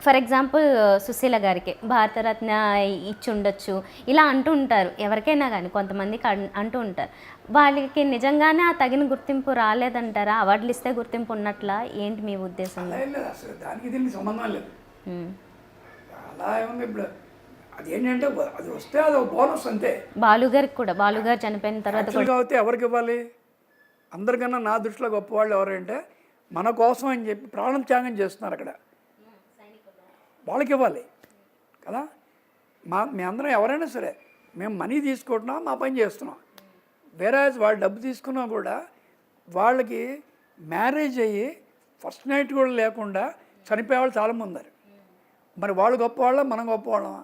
For example Susheela గారికి భారతరత్న ఇచ్చి ఉండొచ్చు ఇలా అంటూ ఉంటారు, ఎవరికైనా కానీ కొంతమందికి అంటూ ఉంటారు. వాళ్ళకి నిజంగానే ఆ తగిన గుర్తింపు రాలేదంటారా? అవార్డులు ఇస్తే గుర్తింపు ఉన్నట్లా ఏంటి మీ ఉద్దేశం? అసలు దానికి దీనికి సంబంధం లేదు. అలా ఏముంది ఇప్పుడు, అదేంటంటే అది వస్తే అది ఒక బోనస్ అంతే. బాలుగారికి కూడా, బాలుగారు చనిపోయిన తర్వాత కాబట్టి ఎవరికి ఇవ్వాలి? అందరికన్నా నా దృష్టిలో గొప్పవాళ్ళు ఎవరంటే మన కోసం అని చెప్పి ప్రాణం త్యాగం చేస్తున్నారు అక్కడ, వాళ్ళకి ఇవ్వాలి కదా. మీ అందరం ఎవరైనా సరే మేము మనీ తీసుకుంటున్నాం, మా పని చేస్తున్నాం. వేరే వాళ్ళు డబ్బు తీసుకున్నా కూడా వాళ్ళకి మ్యారేజ్ అయ్యి ఫస్ట్ నైట్ కూడా లేకుండా చనిపోయే వాళ్ళు చాలామంది ఉన్నారు. మరి వాళ్ళు గొప్పవాళ్ళ, మనం గొప్పవాళ్ళమా?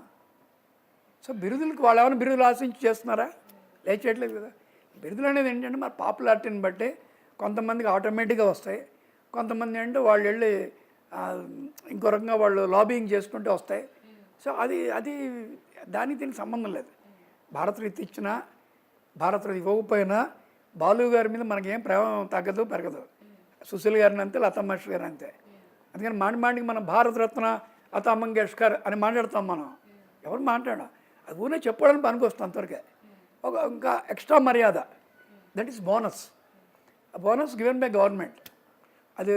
సో బిరుదులకు వాళ్ళు ఏమైనా బిరుదులు ఆశించి చేస్తున్నారా? లేచేయట్లేదు కదా. బిరుదులు అనేది ఏంటంటే మన పాపులారిటీని బట్టి కొంతమందికి ఆటోమేటిక్గా వస్తాయి, కొంతమంది అంటే వాళ్ళు వెళ్ళి ఇంకో రకంగా వాళ్ళు లాబింగ్ చేసుకుంటూ వస్తాయి. సో అది దానికి దీనికి సంబంధం లేదు. భారతరత్న ఇచ్చినా భారతరత్న ఇవ్వకపోయినా బాలు గారి మీద మనకేం ప్రేమ తగ్గదు పెరగదు. సుశీల్ గారిని అంతే, లతా మంగేష్కర్ గారిని అంతే. అందుకని మాటికి మనం భారతరత్న లతా మంగేష్కర్ అని మాట్లాడతాం. మనం ఎవరు మాట్లాడా, అది ఊనే చెప్పడానికి పనికి వస్తుంది అంతవరకే. ఇంకా ఎక్స్ట్రా మర్యాద, దట్ ఈస్ బోనస్. ఆ బోనస్ గివెన్ బై గవర్నమెంట్. అది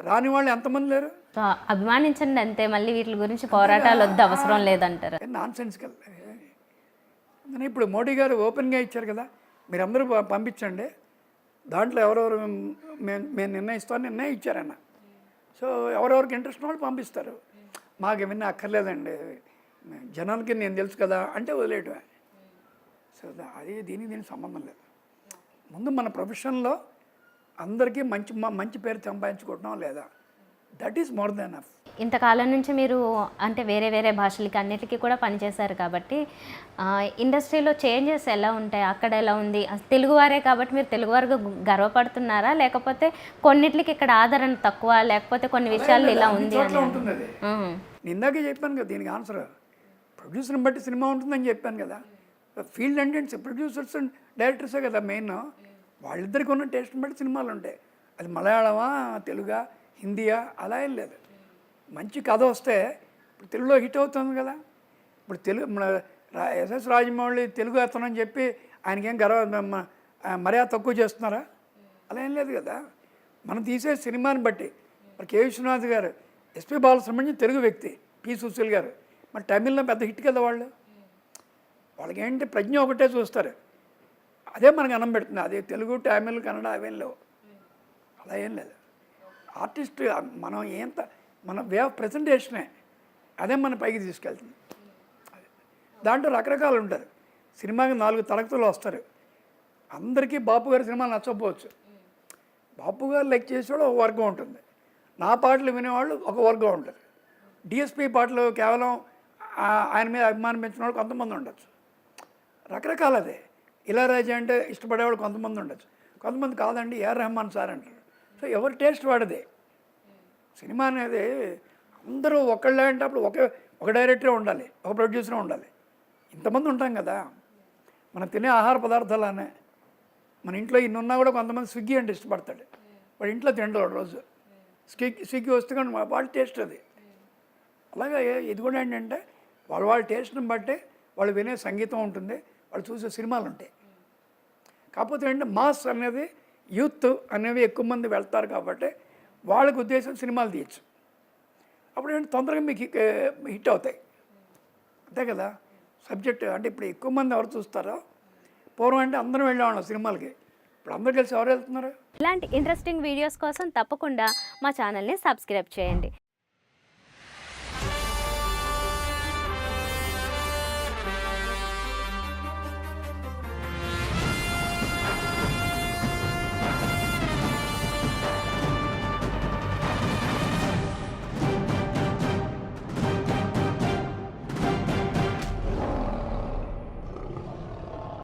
రాని వాళ్ళు ఎంతమంది లేరు? అభిమానించండి అంతే, మళ్ళీ వీటి గురించి పోరాటాలు వద్దు, అవసరం లేదంటారు. నాన్ సెన్స్కల్. ఇప్పుడు మోడీ గారు ఓపెన్గా ఇచ్చారు కదా, మీరందరూ పంపించండి, దాంట్లో ఎవరెవరు మేము నిర్ణయం ఇచ్చారన్న. సో ఎవరెవరికి ఇంట్రెస్ట్ వాళ్ళు పంపిస్తారు. మాకు ఏమన్నా అక్కర్లేదండి, జనాలకి నేను తెలుసు కదా అంటే వదిలేయటమే. సో అది దీనికి సంబంధం లేదు. ముందు మన ప్రొఫెషన్లో అందరికీ మంచి పేరు సంపాదించుకోవటం లేదా, that is more than enough. ఇంతకాలం నుంచి మీరు అంటే వేరే వేరే భాషలకి అన్నిటికీ కూడా పనిచేశారు కాబట్టి ఇండస్ట్రీలో చేంజెస్ ఎలా ఉంటాయి, అక్కడ ఎలా ఉంది? తెలుగువారే కాబట్టి మీరు తెలుగువారుగా గర్వపడుతున్నారా, లేకపోతే కొన్నిటికి ఇక్కడ ఆదరణ తక్కువ, లేకపోతే కొన్ని విషయాలు ఇలా ఉంది అని? ఇందాకే చెప్పాను కదా దీనికి ఆన్సర్. ప్రొడ్యూసర్ని బట్టి సినిమా ఉంటుందని చెప్పాను కదా. ఫీల్డ్ అంటే ప్రొడ్యూసర్స్ అండ్ డైరెక్టర్సే కదా మెయిన్. వాళ్ళిద్దరికి ఉన్న టేస్ట్ని బట్టి సినిమాలు ఉంటాయి. అది మలయాళమా, తెలుగా, హిందీయా అలా ఏం లేదు. మంచి కథ వస్తే ఇప్పుడు తెలుగులో హిట్ అవుతుంది కదా. ఇప్పుడు తెలుగు మన ఎస్ఎస్ రాజమౌళి తెలుగు అతనని చెప్పి ఆయనకేం మర్యాద తక్కువ చేస్తున్నారా? అలా ఏం లేదు కదా. మనం తీసే సినిమాని బట్టి మరి కె విశ్వనాథ్ గారు, ఎస్పి బాలసుబ్రహ్మణ్యం తెలుగు వ్యక్తి, పి సుశీల్ గారు మరి తమిళ్లో పెద్ద హిట్ కదా వాళ్ళు. వాళ్ళకి ఏంటి ప్రజ్ఞ ఒకటే చూస్తారు, అదే మనకు అన్నం పెడుతుంది. అదే తెలుగు, తమిళ్, కన్నడ అవేం లేవు. అలా ఏం లేదు. ఆర్టిస్ట్ మనం మన వే ఆఫ్ ప్రజెంటేషనే అదే మన పైకి తీసుకెళ్తుంది. దాంట్లో రకరకాలు ఉంటారు. సినిమాకి 4 తరగతులు వస్తారు. అందరికీ బాపు గారి సినిమాలు నచ్చకపోవచ్చు. బాపు గారు లెక్క చేసేవాడు ఒక వర్గం ఉంటుంది, నా పాటలు వినేవాళ్ళు ఒక వర్గం ఉంటారు. డిఎస్పి పాటలు కేవలం ఆయన మీద అభిమానం పెంచిన వాళ్ళు కొంతమంది ఉండొచ్చు. రకరకాలు అదే. ఇళయరాజా అంటే ఇష్టపడేవాళ్ళు కొంతమంది ఉండొచ్చు, కొంతమంది కాదండి ఏఆర్ రెహమాన్ సార్ అంటారు. సో ఎవరి టేస్ట్ వాడిదే. సినిమా అనేది అందరూ ఒకళ్ళే అంటే అప్పుడు ఒక డైరెక్టరే ఉండాలి, ఒక ప్రొడ్యూసరే ఉండాలి. ఇంతమంది ఉంటాం కదా. మనం తినే ఆహార పదార్థాలనే మన ఇంట్లో ఇన్ని ఉన్నా కూడా కొంతమంది స్విగ్గీ అంటే ఇష్టపడతాడు, వాడు ఇంట్లో తింటాడు రోజు. స్విగ్గీ వస్తే కానీ వాళ్ళ టేస్ట్ అది. అలాగే ఇది కూడా ఏంటంటే వాళ్ళ టేస్ట్ని బట్టి వాళ్ళు వినే సంగీతం ఉంటుంది, వాళ్ళు చూసే సినిమాలు ఉంటాయి. కాకపోతే ఏంటంటే మాస్ అనేది యూత్ అనేవి ఎక్కువ మంది వెళ్తారు కాబట్టి వాళ్ళకి ఉద్దేశం సినిమాలు తీయచ్చు. అప్పుడు ఏంటి తొందరగా మీకు హిట్ అవుతాయి, అంతే కదా. సబ్జెక్ట్ అంటే ఇప్పుడు ఎక్కువ మంది ఎవరు చూస్తారో, పూర్వం అంటే అందరం వెళ్ళేవాళ్ళం సినిమాలకి, ఇప్పుడు అందరూ కలిసి ఎవరు వెళ్తున్నారు? ఇలాంటి ఇంట్రెస్టింగ్ వీడియోస్ కోసం తప్పకుండా మా ఛానల్ని సబ్స్క్రైబ్ చేయండి.